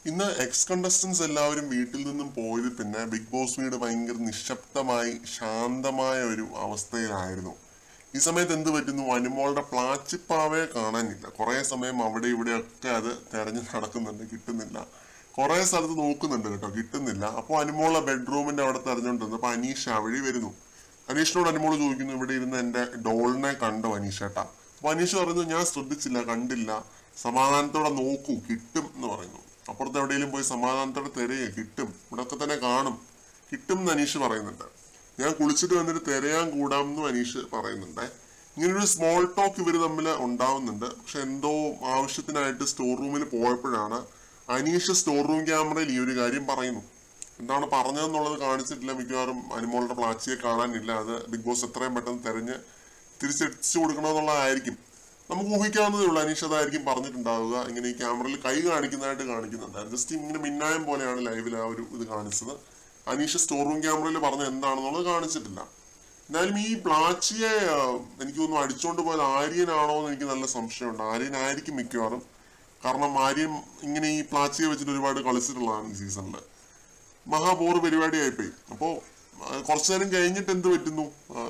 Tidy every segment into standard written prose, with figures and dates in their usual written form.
ഇന്ന് X contestants എല്ലാവരും വീട്ടിൽ നിന്നും പോയത് പിന്നെ ബിഗ് ബോസ് വീട് ഭയങ്കര നിശബ്ദമായി ശാന്തമായ ഒരു അവസ്ഥയിലായിരുന്നു. ഈ സമയത്ത് എന്ത് പറ്റുന്നു, അനുമോളുടെ പ്ലാച്ചിപ്പാവയെ കാണാനില്ല. കുറെ സമയം അവിടെ ഇവിടെയൊക്കെ അത് തെരഞ്ഞു നടക്കുന്നുണ്ട്, കിട്ടുന്നില്ല. കുറെ സ്ഥലത്ത് നോക്കുന്നുണ്ട് കേട്ടോ, കിട്ടുന്നില്ല. അപ്പോൾ അനുമോളെ ബെഡ്റൂമിന്റെ അവിടെ തെരഞ്ഞുകൊണ്ടിരുന്നു. അപ്പൊ അനീഷ വഴി വരുന്നു. അനീഷിനോട് അനുമോള് ചോദിക്കുന്നു, ഇവിടെ ഇരുന്ന് എന്റെ ഡോളിനെ കണ്ടോ അനീഷേട്ടാ? അപ്പൊ അനീഷ് പറയുന്നു, ഞാൻ ശ്രദ്ധിച്ചില്ല, കണ്ടില്ല, സമാധാനത്തോടെ നോക്കൂ, കിട്ടും എന്ന് പറയുന്നു. അപ്പുറത്ത് എവിടെയെങ്കിലും പോയി സമാധാനത്തോടെ തിരയെ, കിട്ടും, ഇവിടെയൊക്കെ തന്നെ കാണും, കിട്ടും എന്ന് അനീഷ് പറയുന്നുണ്ട്. ഞാൻ കുളിച്ചിട്ട് വന്നിട്ട് തിരയാൻ കൂടാമെന്നും അനീഷ് പറയുന്നുണ്ട്. ഇങ്ങനൊരു സ്മോൾ ടോക്ക് ഇവർ തമ്മിൽ ഉണ്ടാവുന്നുണ്ട്. പക്ഷെ എന്തോ ആവശ്യത്തിനായിട്ട് സ്റ്റോർ റൂമിൽ പോയപ്പോഴാണ് അനീഷ് സ്റ്റോർ റൂം ക്യാമറയിൽ ഈ ഒരു കാര്യം പറയുന്നു. എന്താണ് പറഞ്ഞതെന്നുള്ളത് കാണിച്ചിട്ടില്ല. മിക്കവാറും അനുമോളുടെ പ്ലാച്ചിയെ കാണാനില്ല. അത് ബിഗ് ബോസ് എത്രയും പെട്ടെന്ന് തെരഞ്ഞ് തിരിച്ചെത്തിച്ചു കൊടുക്കണമെന്നുള്ളതായിരിക്കും. നമുക്ക് ഊഹിക്കാവുന്നതേ ഉള്ളൂ. അനീഷ് അതായിരിക്കും പറഞ്ഞിട്ടുണ്ടാവുക. ഇങ്ങനെ ഈ ക്യാമറയിൽ കൈ കാണിക്കുന്നതായിട്ട് കാണിക്കുന്നുണ്ടായിരുന്നു. ജസ്റ്റ് ഇങ്ങനെ മിന്നായം പോലെയാണ് ലൈവിൽ ആ ഒരു ഇത് കാണിച്ചത്. അനീഷ് സ്റ്റോർ റൂം ക്യാമറയിൽ പറഞ്ഞ എന്താണെന്നുള്ളത് കാണിച്ചിട്ടില്ല. എന്നാലും ഈ പ്ലാച്ചിയെ എനിക്ക് തോന്നുന്നു അടിച്ചോണ്ട് പോയത് ആര്യനാണോ എന്ന് എനിക്ക് നല്ല സംശയമുണ്ട്. ആര്യനായിരിക്കും മിക്കവാറും. കാരണം ആര്യൻ ഇങ്ങനെ ഈ പ്ലാച്ചിയെ വെച്ചിട്ട് ഒരുപാട് കളിച്ചിട്ടുള്ളതാണ് ഈ സീസണിൽ. മഹാബോർ പരിപാടിയായിപ്പോയി. അപ്പോ കുറച്ചു നേരം കഴിഞ്ഞിട്ട് എന്ത് പറ്റുന്നു,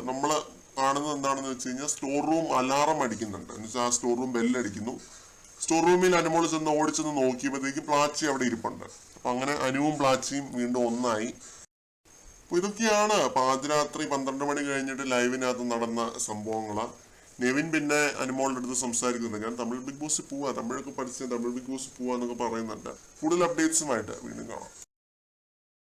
നമ്മള് കാണുന്നത് എന്താണെന്ന് വെച്ച് കഴിഞ്ഞാൽ സ്റ്റോർ റൂം അലാറം അടിക്കുന്നുണ്ട്. എന്ന് വെച്ചാൽ ആ സ്റ്റോർ റൂം ബെല്ലടിക്കുന്നു. സ്റ്റോർ റൂമിൽ അനുമോള് ചെന്ന് ഓടിച്ചെന്ന് നോക്കിയപ്പോഴത്തേക്കും പ്ലാച്ചി അവിടെ ഇരിപ്പുണ്ട്. അപ്പൊ അങ്ങനെ അനുവും പ്ലാച്ചിയും വീണ്ടും ഒന്നായി. അപ്പൊ ഇതൊക്കെയാണ് പാതിരാത്രി 12 മണി കഴിഞ്ഞിട്ട് ലൈവിനകത്ത് നടന്ന സംഭവങ്ങള്. നെവിൻ പിന്നെ അനുമോളുടെ അടുത്ത് സംസാരിക്കുന്നുണ്ട്. ഞാൻ തമിഴ് ബിഗ് ബോസ് പോവാ, തമിഴൊക്കെ പഠിച്ച് തമിഴ് ബിഗ് ബോസ് പോവാന്നൊക്കെ പറയുന്നുണ്ട്. കൂടുതൽ അപ്ഡേറ്റ്സുമായിട്ട് വീണ്ടും കാണാം.